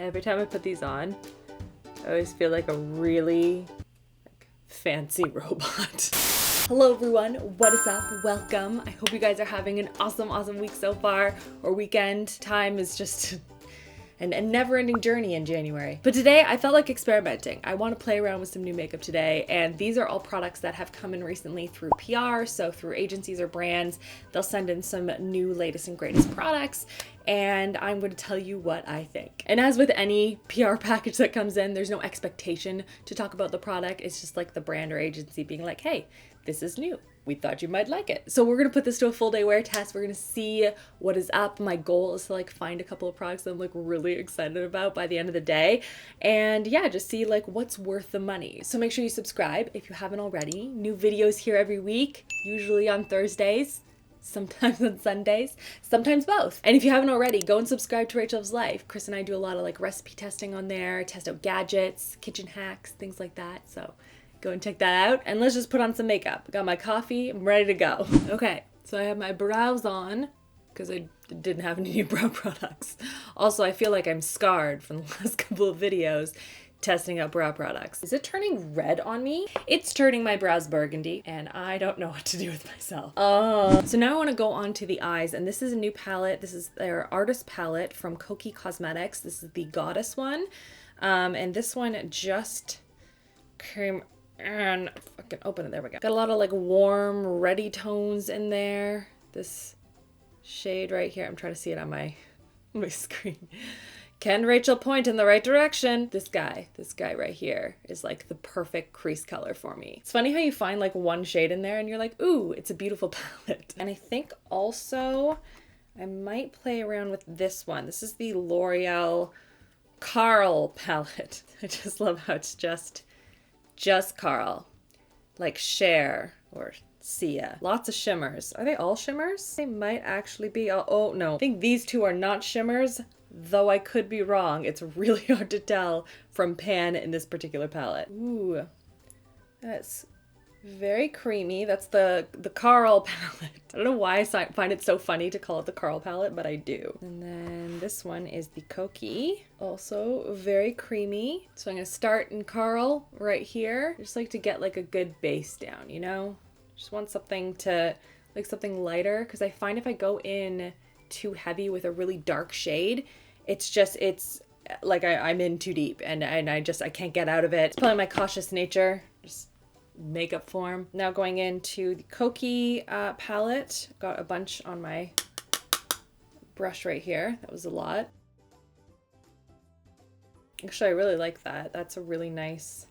Every time I put these on, I always feel like a really fancy robot. Hello everyone, what is up? Welcome. I hope you guys are having an awesome week so far, or weekend. Time is just a never-ending journey in January. But today I felt like experimenting. I want to play around with some new makeup today, and these are all products that have come in recently through PR, so through agencies or brands. They'll send in some new latest and greatest products, and I'm going to tell you what I think. And as with any PR package that comes in, there's no expectation to talk about the product. It's just like the brand or agency being like, hey, this is new. We thought you might like it. So we're gonna put this to a full day wear test. We're gonna see what is up. My goal is to like find a couple of products that I'm like really excited about by the end of the day. And yeah, just see like what's worth the money. So make sure you subscribe if you haven't already. New videos here every week, usually on Thursdays, sometimes on Sundays, sometimes both. And if you haven't already, go and subscribe to RachhLoves Life. Chris and I do a lot of like recipe testing on there, test out gadgets, kitchen hacks, things like that. So go and check that out, and let's just put on some makeup. Got my coffee, I'm ready to go. Okay, so I have my brows on because I didn't have any new brow products. Also, I feel like I'm scarred from the last couple of videos testing out brow products. Is it turning red on me? It's turning my brows burgundy, and I don't know what to do with myself. So now I want to go on to the eyes, and this is a new palette. This is their artist palette from Kokie Cosmetics. This is the Goddess one, and this one just came and fucking open it. There we go. Got a lot of like warm, reddy tones in there. This shade right here. I'm trying to see it on my screen. Can Rachel point in the right direction? This guy right here is like the perfect crease color for me. It's funny how you find like one shade in there and you're like, ooh, it's a beautiful palette. And I think also I might play around with this one. This is the L'Oreal Karl palette. I just love how it's just Karl, like Cher or Sia. Lots of shimmers. Are they all shimmers? They might actually be. Oh no. I think these two are not shimmers, though I could be wrong. It's really hard to tell from pan in this particular palette. Ooh, that's very creamy. That's the Karl palette. I don't know why I find it so funny to call it the Karl palette, but I do. And then this one is the Kokie. Also very creamy. So I'm gonna start in Karl right here. I just like to get like a good base down, you know? Just want something to, like something lighter, because I find if I go in too heavy with a really dark shade, it's like I'm in too deep and I can't get out of it. It's probably my cautious nature. Just makeup form. Now going into the Kokie palette. Got a bunch on my brush right here. That was a lot. Actually, I really like that. That's a really nice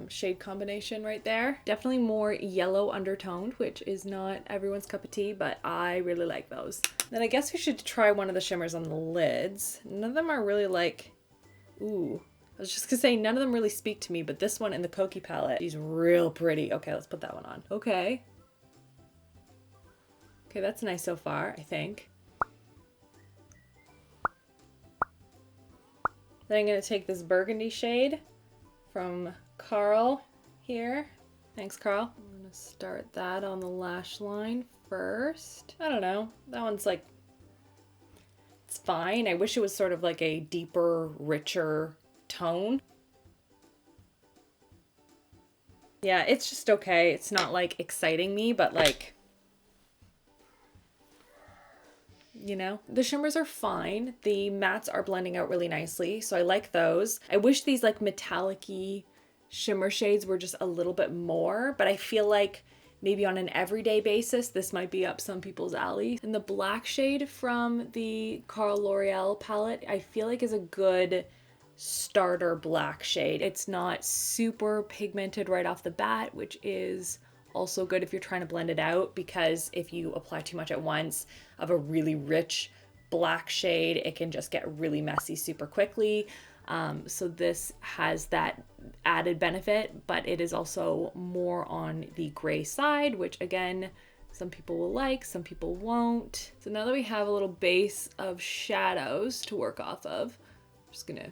shade combination right there. Definitely more yellow undertoned, which is not everyone's cup of tea, but I really like those. Then I guess we should try one of the shimmers on the lids. None of them are really like, ooh. I was just gonna say, none of them really speak to me, but this one in the Kokie palette, she's real pretty. Okay, let's put that one on. Okay, that's nice so far, I think. Then I'm gonna take this burgundy shade from Karl here. Thanks, Karl. I'm gonna start that on the lash line first. I don't know, that one's like, it's fine. I wish it was sort of like a deeper, richer tone. Yeah, it's just okay. It's not like exciting me, but like, you know, the shimmers are fine. The mattes are blending out really nicely, so I like those. I wish these like metallic-y shimmer shades were just a little bit more, but I feel like maybe on an everyday basis, this might be up some people's alley. And the black shade from the Karl L'Oreal palette, I feel like is a good starter black shade. It's not super pigmented right off the bat, which is also good if you're trying to blend it out, because if you apply too much at once of a really rich black shade, it can just get really messy super quickly. So this has that added benefit, but it is also more on the gray side, which again, some people will like, some people won't. So now that we have a little base of shadows to work off of, I'm just gonna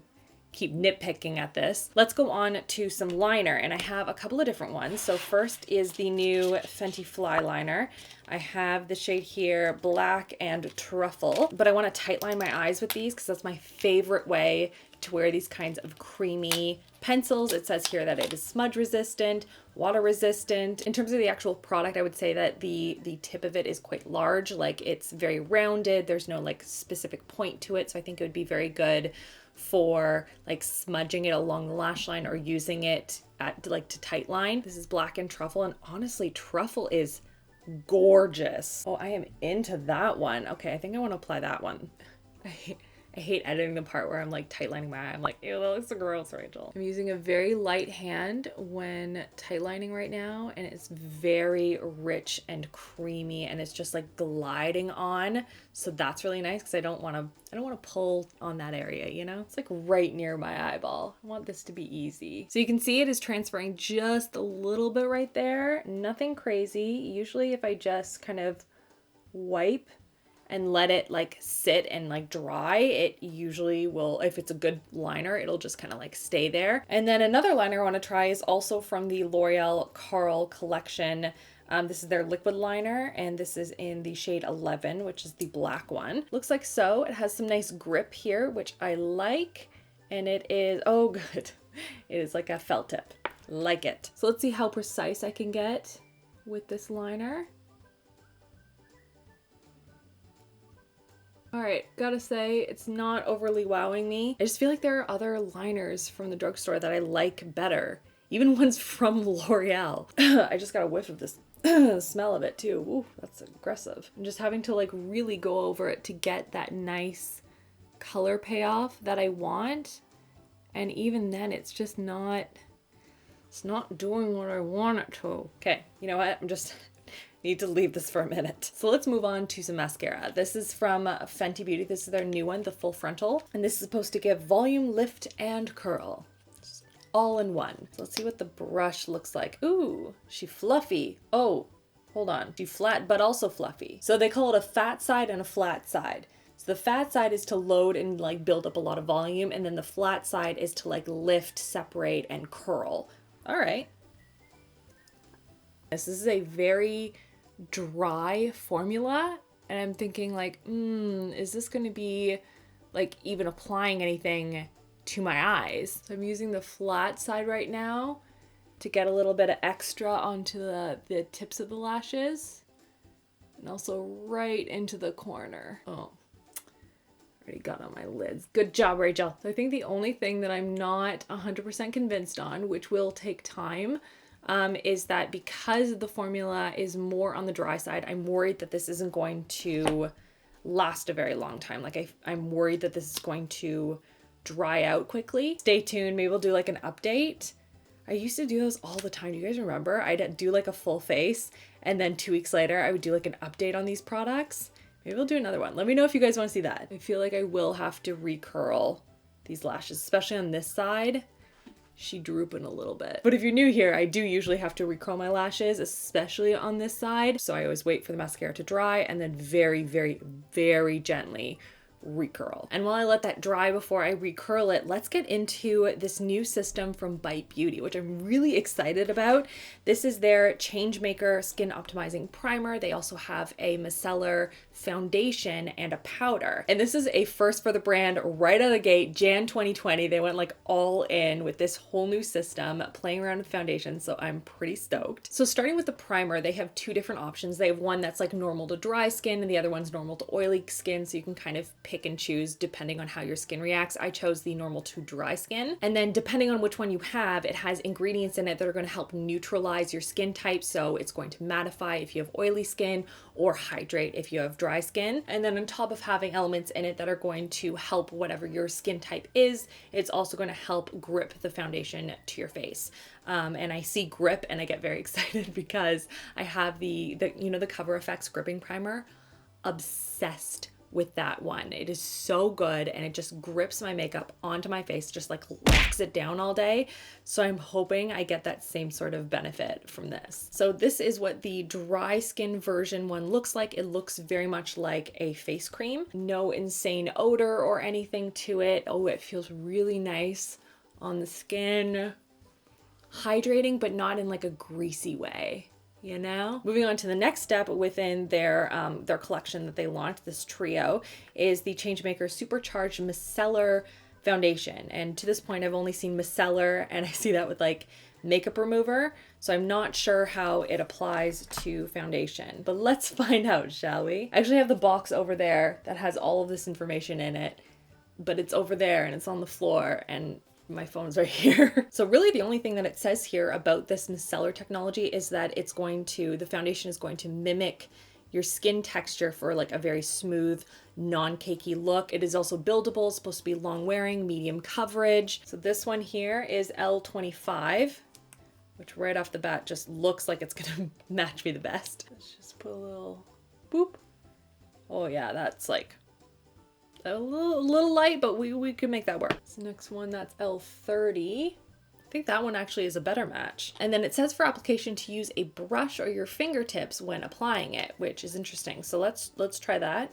keep nitpicking at this. Let's go on to some liner, and I have a couple of different ones. So first is the new Fenty Fly liner. I have the shade here, Black and Truffle, but I want to tight line my eyes with these because that's my favorite way to wear these kinds of creamy pencils. It says here that it is smudge resistant, water resistant. In terms of the actual product, I would say that the tip of it is quite large, like it's very rounded. There's no like specific point to it. So I think it would be very good for like smudging it along the lash line or using it at like to tight line. This is Black and Truffle, and honestly, Truffle is gorgeous. Oh, I am into that one. Okay, I think I want to apply that one. I hate editing the part where I'm like tight lining my eye. I'm like, ew, that looks so gross, Rachel. I'm using a very light hand when tight lining right now, and it's very rich and creamy, and it's just like gliding on. So that's really nice because I don't want to pull on that area, you know? It's like right near my eyeball. I want this to be easy. So you can see it is transferring just a little bit right there. Nothing crazy. Usually if I just kind of wipe and let it like sit and like dry, it usually will, if it's a good liner, it'll just kind of like stay there. And then another liner I want to try is also from the L'Oreal Karl collection. This is their liquid liner, and this is in the shade 11, which is the black one. Looks like so. It has some nice grip here, which I like, and it is, oh good, it is like a felt tip. Like it. So let's see how precise I can get with this liner. All right, gotta say, it's not overly wowing me. I just feel like there are other liners from the drugstore that I like better. Even ones from L'Oreal. I just got a whiff of this smell of it too. Ooh, that's aggressive. I'm just having to like really go over it to get that nice color payoff that I want. And even then, it's just not, it's not doing what I want it to. Okay, you know what? I'm just need to leave this for a minute. So let's move on to some mascara. This is from Fenty Beauty. This is their new one, the Full Frontal. And this is supposed to give volume, lift, and curl. Just all in one. So let's see what the brush looks like. Ooh, she fluffy. Oh, hold on. She flat, but also fluffy. So they call it a fat side and a flat side. So the fat side is to load and like build up a lot of volume. And then the flat side is to like lift, separate, and curl. All right. This is a very dry formula, and I'm thinking like, is this going to be like even applying anything to my eyes? So I'm using the flat side right now to get a little bit of extra onto the tips of the lashes, and also right into the corner. Oh, already got on my lids. Good job, Rachel. So I think the only thing that I'm not 100% convinced on, which will take time, is that because the formula is more on the dry side, I'm worried that this isn't going to last a very long time. Like I'm worried that this is going to dry out quickly. Stay tuned. Maybe we'll do like an update. I used to do those all the time. Do you guys remember? I'd do like a full face, and then 2 weeks later I would do like an update on these products. Maybe we'll do another one. Let me know if you guys want to see that. I feel like I will have to recurl these lashes, especially on this side. She drooping a little bit. But if you're new here, I do usually have to recurl my lashes, especially on this side. So I always wait for the mascara to dry and then very, very, very gently recurl. And while I let that dry before I recurl it, let's get into this new system from Bite Beauty, which I'm really excited about. This is their Changemaker Skin Optimizing Primer. They also have a micellar foundation and a powder. And this is a first for the brand right out of the gate. Jan 2020, they went like all in with this whole new system, playing around with foundation, so I'm pretty stoked. So starting with the primer, they have 2 different options. They have one that's like normal to dry skin, and the other one's normal to oily skin, so you can kind of pick and choose depending on how your skin reacts. I chose the normal to dry skin. And then depending on which one you have, it has ingredients in it that are going to help neutralize your skin type. So it's going to mattify if you have oily skin or hydrate if you have dry skin. And then on top of having elements in it that are going to help whatever your skin type is, it's also going to help grip the foundation to your face. And I see grip and I get very excited because I have the Cover FX gripping primer. Obsessed with that one. It is so good, and it just grips my makeup onto my face, just like locks it down all day. So I'm hoping I get that same sort of benefit from this. So this is what the dry skin version one looks like. It looks very much like a face cream. No insane odor or anything to it. Oh, it feels really nice on the skin. Hydrating, but not in like a greasy way. You know? Moving on to the next step within their collection that they launched, this trio, is the Changemaker Supercharged Micellar Foundation. And to this point, I've only seen micellar, and I see that with like makeup remover. So I'm not sure how it applies to foundation, but let's find out, shall we? I actually have the box over there that has all of this information in it, but it's over there and it's on the floor, and my phone's right here. So really the only thing that it says here about this micellar technology is that the foundation is going to mimic your skin texture for like a very smooth, non-cakey look. It is also buildable, supposed to be long wearing, medium coverage. So this one here is L25, which right off the bat just looks like it's gonna match me the best. Let's just put a little boop. Oh yeah, that's like a little light, but we could make that work. This next one, that's L30. I think that one actually is a better match. And then it says for application to use a brush or your fingertips when applying it, which is interesting. So let's try that.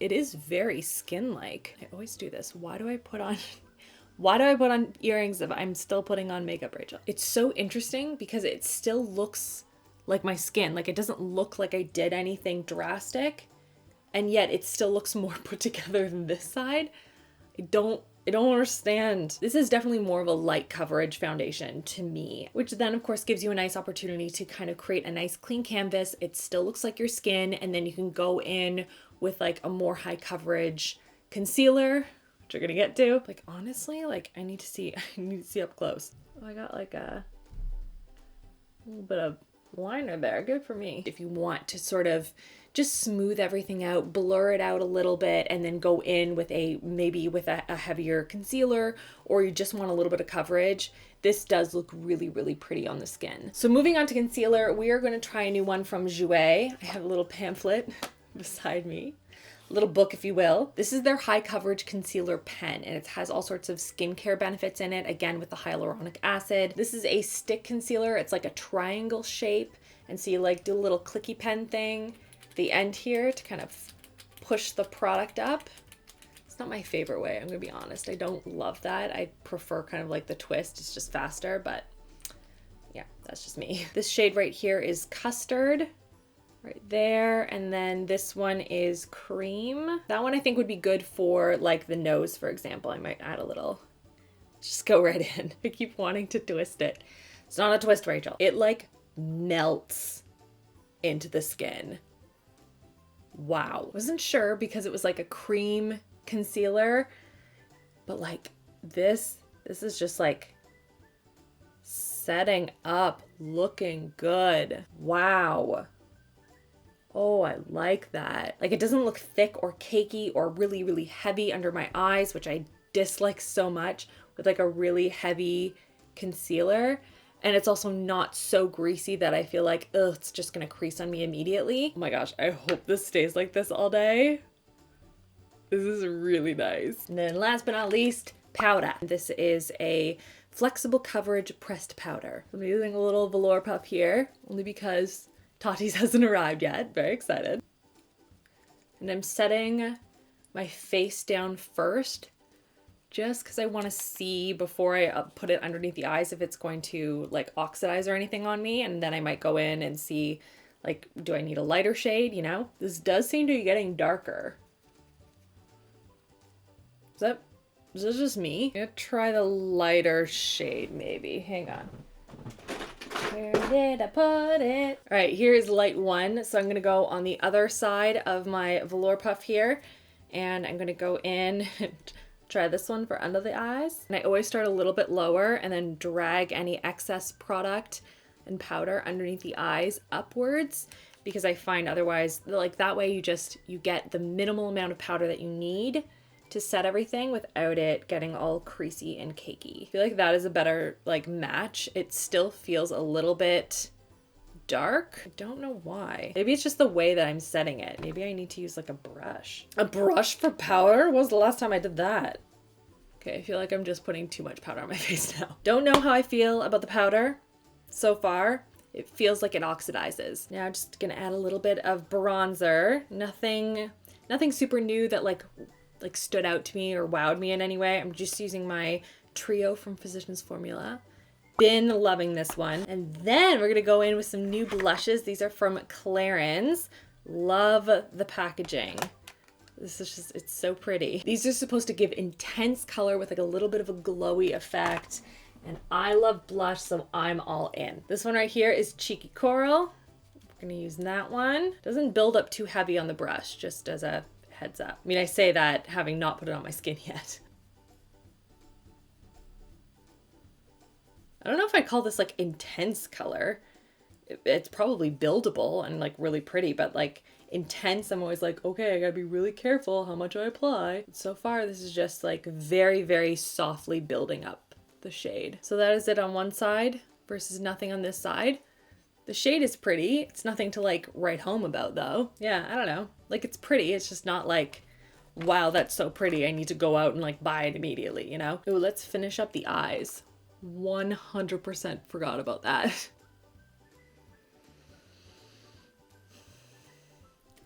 It is very skin-like. I always do this. Why do I put on earrings if I'm still putting on makeup, Rachel? It's so interesting because it still looks like my skin. Like it doesn't look like I did anything drastic, and yet it still looks more put together than this side. I don't understand. This is definitely more of a light coverage foundation to me, which then of course gives you a nice opportunity to kind of create a nice clean canvas. It still looks like your skin, and then you can go in with like a more high coverage concealer, which you're gonna get to. Like honestly, like I need to see up close. Oh, I got like a little bit of liner there. Good for me. If you want to sort of just smooth everything out, blur it out a little bit, and then go in with maybe a heavier concealer, or you just want a little bit of coverage, this does look really, really pretty on the skin. So moving on to concealer, we are going to try a new one from Jouer. I have a little pamphlet beside me. Little book, if you will. This is their high coverage concealer pen, and it has all sorts of skincare benefits in it, again with the hyaluronic acid. This is a stick concealer. It's like a triangle shape, and so you like do a little clicky pen thing at the end here to kind of push the product up. It's not my favorite way, I'm gonna be honest. I don't love that. I prefer kind of like the twist. It's just faster, but yeah, that's just me. This shade right here is Custard. Right there, and then this one is Cream. That one I think would be good for like the nose, for example. I might add a little, just go right in. I keep wanting to twist it. It's not a twist, Rachel. It like melts into the skin. Wow. Wasn't sure because it was like a cream concealer, but like this is just like setting up, looking good. Wow. Oh, I like that. Like it doesn't look thick or cakey or really, really heavy under my eyes, which I dislike so much with like a really heavy concealer. And it's also not so greasy that I feel like, ugh, it's just gonna crease on me immediately. Oh my gosh, I hope this stays like this all day. This is really nice. And then last but not least, powder. This is a flexible coverage pressed powder. I'm using a little velour puff here, only because Tati's hasn't arrived yet. Very excited. And I'm setting my face down first, just because I want to see before I put it underneath the eyes if it's going to like oxidize or anything on me. And then I might go in and see like, do I need a lighter shade, you know? This does seem to be getting darker. Is this just me? I'm gonna try the lighter shade maybe. Hang on. Where did I put it? All right, here's light one. So I'm gonna go on the other side of my velour puff here, and I'm gonna go in and try this one for under the eyes. And I always start a little bit lower and then drag any excess product and powder underneath the eyes upwards, because I find otherwise, like that way you get the minimal amount of powder that you need to set everything without it getting all creasy and cakey. I feel like that is a better like match. It still feels a little bit dark. I don't know why. Maybe it's just the way that I'm setting it. Maybe I need to use like a brush. A brush for powder? When was the last time I did that? Okay, I feel like I'm just putting too much powder on my face now. Don't know how I feel about the powder so far. It feels like it oxidizes. Now just gonna add a little bit of bronzer. Nothing super new that like stood out to me or wowed me in any way. I'm just using my Trio from Physicians Formula. Been loving this one. And then we're gonna go in with some new blushes. These are from Clarins. Love the packaging. This is just, it's so pretty. These are supposed to give intense color with like a little bit of a glowy effect. And I love blush, so I'm all in. This one right here is Cheeky Coral. We're gonna use that one. Doesn't build up too heavy on the brush, just as a heads up. I mean, I say that having not put it on my skin yet. I don't know if I call this like intense color. It's probably buildable and like really pretty, but like intense, I'm always like, okay, I gotta be really careful how much I apply. So far, this is just like very, very softly building up the shade. So that is it on one side versus nothing on this side. The shade is pretty. It's nothing to like write home about though. Yeah, I don't know. Like it's pretty. It's just not like, wow, that's so pretty. I need to go out and like buy it immediately, you know? Ooh, let's finish up the eyes. 100% forgot about that.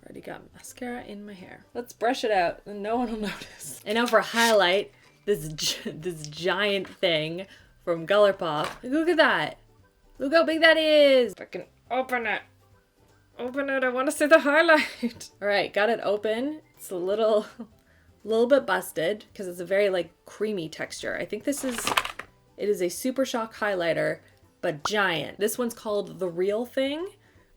Already got mascara in my hair. Let's brush it out and no one will notice. And now for a highlight, this giant thing from ColourPop. Look at that. Look how big that is. Fucking open it. Open it. I want to see the highlight. All right, got it open. It's a little bit busted because it's a very like creamy texture. I think it is a Super Shock highlighter, but giant. This one's called The Real Thing.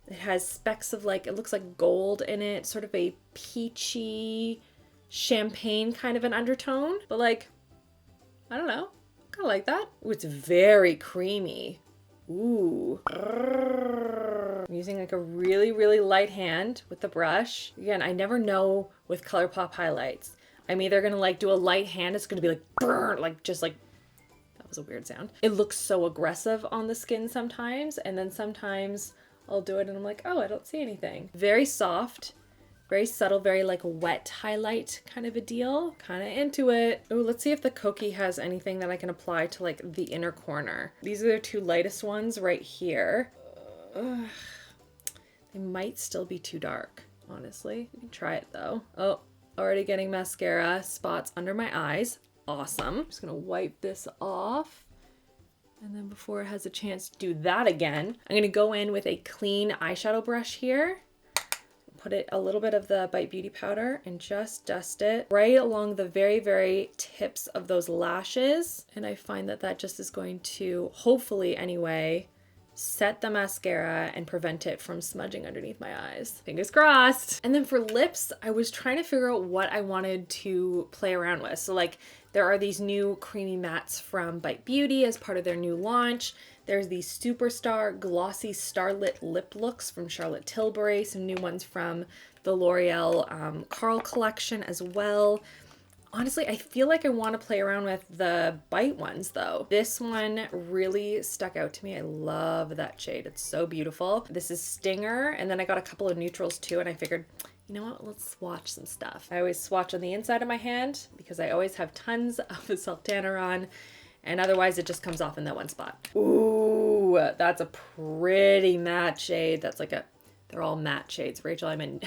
It has specks of like, it looks like gold in it, sort of a peachy champagne kind of an undertone, but like, I don't know, kind of like that. Ooh, it's very creamy. Ooh. I'm using like a really, really light hand with the brush. Again, I never know with ColourPop highlights. I'm either gonna like do a light hand, it's gonna be like, brrr, like just like, that was a weird sound. It looks so aggressive on the skin sometimes, and then sometimes I'll do it and I'm like, oh, I don't see anything. Very soft, very subtle, very like wet highlight kind of a deal. Kind of into it. Oh, let's see if the Kokie has anything that I can apply to like the inner corner. These are the two lightest ones right here. They might still be too dark, honestly. We can try it though. Oh, already getting mascara spots under my eyes. Awesome. I'm just gonna wipe this off. And then before it has a chance to do that again, I'm gonna go in with a clean eyeshadow brush here. Put it a little bit of the Bite Beauty powder and just dust it right along the very, very tips of those lashes. And I find that that just is going to, hopefully anyway, set the mascara and prevent it from smudging underneath my eyes. Fingers crossed. And then for lips, I was trying to figure out what I wanted to play around with. So like, there are these new creamy mattes from Bite Beauty as part of their new launch. There's these Superstar Glossy Starlit Lip Looks from Charlotte Tilbury, some new ones from the L'Oreal Karl collection as well. Honestly, I feel like I want to play around with the Bite ones though. This one really stuck out to me. I love that shade. It's so beautiful. This is Stinger, and then I got a couple of neutrals too, and I figured, you know what, let's swatch some stuff. I always swatch on the inside of my hand because I always have tons of the self tanner on, and otherwise it just comes off in that one spot. Ooh, that's a pretty matte shade. That's like they're all matte shades. Rachel, I meant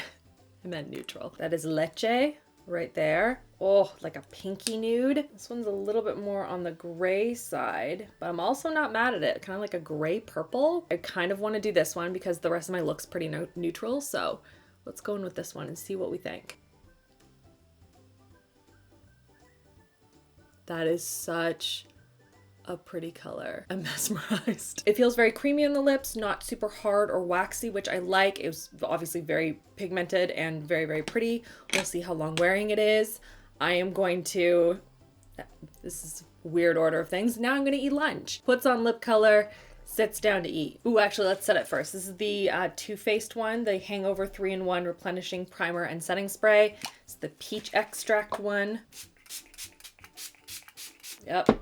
neutral. That is Leche right there. Oh, like a pinky nude. This one's a little bit more on the gray side, but I'm also not mad at it. Kind of like a gray purple. I kind of want to do this one because the rest of my look's pretty neutral, so let's go in with this one and see what we think. That is such a pretty color. I'm mesmerized. It feels very creamy on the lips, not super hard or waxy, which I like. It was obviously very pigmented and very, very pretty. We'll see how long wearing it is. I am going to, this is a weird order of things. Now I'm gonna eat lunch. Puts on lip color, sits down to eat. Ooh, actually, let's set it first. This is the Too Faced one, the Hangover 3-in-1 Replenishing Primer and Setting Spray. It's the peach extract one. Yep.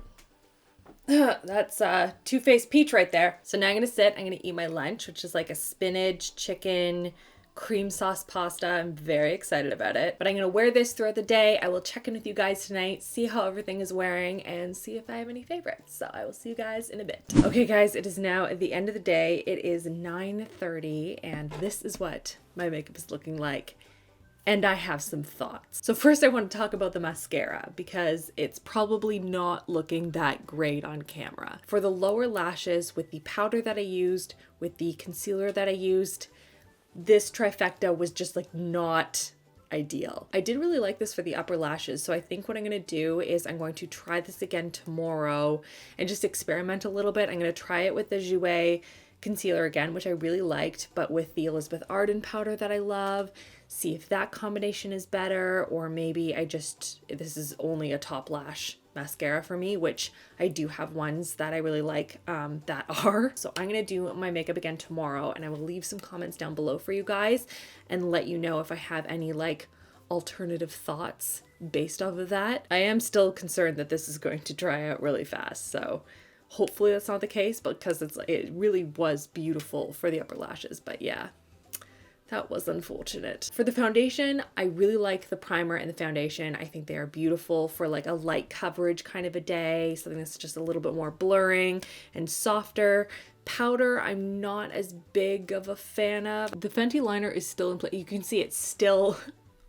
That's Too Faced Peach right there. So now I'm gonna eat my lunch, which is like a spinach, chicken, cream sauce pasta. I'm very excited about it. But I'm gonna wear this throughout the day. I will check in with you guys tonight, see how everything is wearing, and see if I have any favorites. So I will see you guys in a bit. Okay guys, it is now at the end of the day. It is 9:30 and this is what my makeup is looking like. And I have some thoughts. So first I want to talk about the mascara because it's probably not looking that great on camera. For the lower lashes, with the powder that I used, with the concealer that I used, this trifecta was just like not ideal. I did really like this for the upper lashes, so I think what I'm going to do is I'm going to try this again tomorrow and just experiment a little bit. I'm going to try it with the Jouer concealer again, which I really liked, but with the Elizabeth Arden powder that I love, see if that combination is better, or maybe this is only a top lash mascara for me, which I do have ones that I really like that are. So I'm gonna do my makeup again tomorrow, and I will leave some comments down below for you guys and let you know if I have any like alternative thoughts based off of that. I am still concerned that this is going to dry out really fast, so hopefully that's not the case, because it really was beautiful for the upper lashes. But yeah, that was unfortunate. For the foundation, I really like the primer and the foundation. I think they are beautiful for like a light coverage kind of a day, something that's just a little bit more blurring and softer. Powder, I'm not as big of a fan of. The Fenty liner is still in place. You can see it's still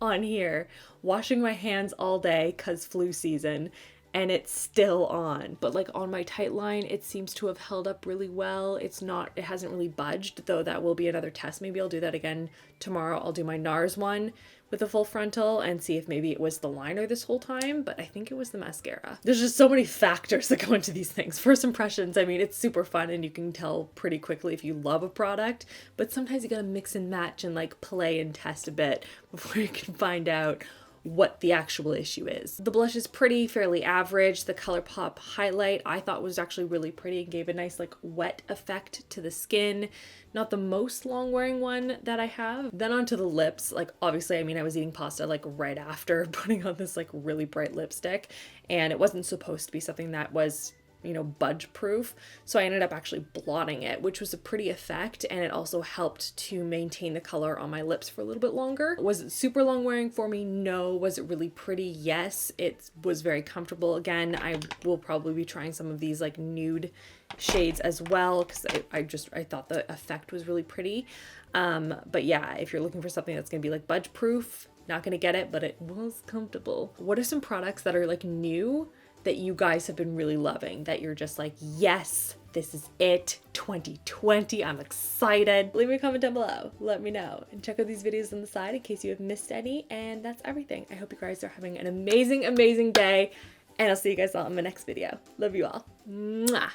on here. Washing my hands all day cause flu season, and it's still on. But like on my tight line, it seems to have held up really well. It hasn't really budged, though that will be another test. Maybe I'll do that again tomorrow. I'll do my NARS one with a full frontal and see if maybe it was the liner this whole time, but I think it was the mascara. There's just so many factors that go into these things. First impressions, I mean, it's super fun and you can tell pretty quickly if you love a product, but sometimes you gotta mix and match and like play and test a bit before you can find out what the actual issue is. The blush is pretty, fairly average. The ColourPop highlight I thought was actually really pretty and gave a nice like wet effect to the skin. Not the most long wearing one that I have. Then onto the lips. Like obviously, I mean, I was eating pasta like right after putting on this like really bright lipstick, and it wasn't supposed to be something that was, you know, budge proof. So I ended up actually blotting it, which was a pretty effect, and it also helped to maintain the color on my lips for a little bit longer. Was it super long wearing for me? No. Was it really pretty? Yes. It was very comfortable. Again, I will probably be trying some of these like nude shades as well, because I thought the effect was really pretty. But yeah, if you're looking for something that's gonna be like budge proof, not gonna get it, but it was comfortable. What are some products that are like new that you guys have been really loving, that you're just like, yes, this is it, 2020, I'm excited? Leave me a comment down below, let me know, and check out these videos on the side in case you have missed any. And that's everything. I hope you guys are having an amazing, amazing day, and I'll see you guys all in my next video. Love you all. Mwah.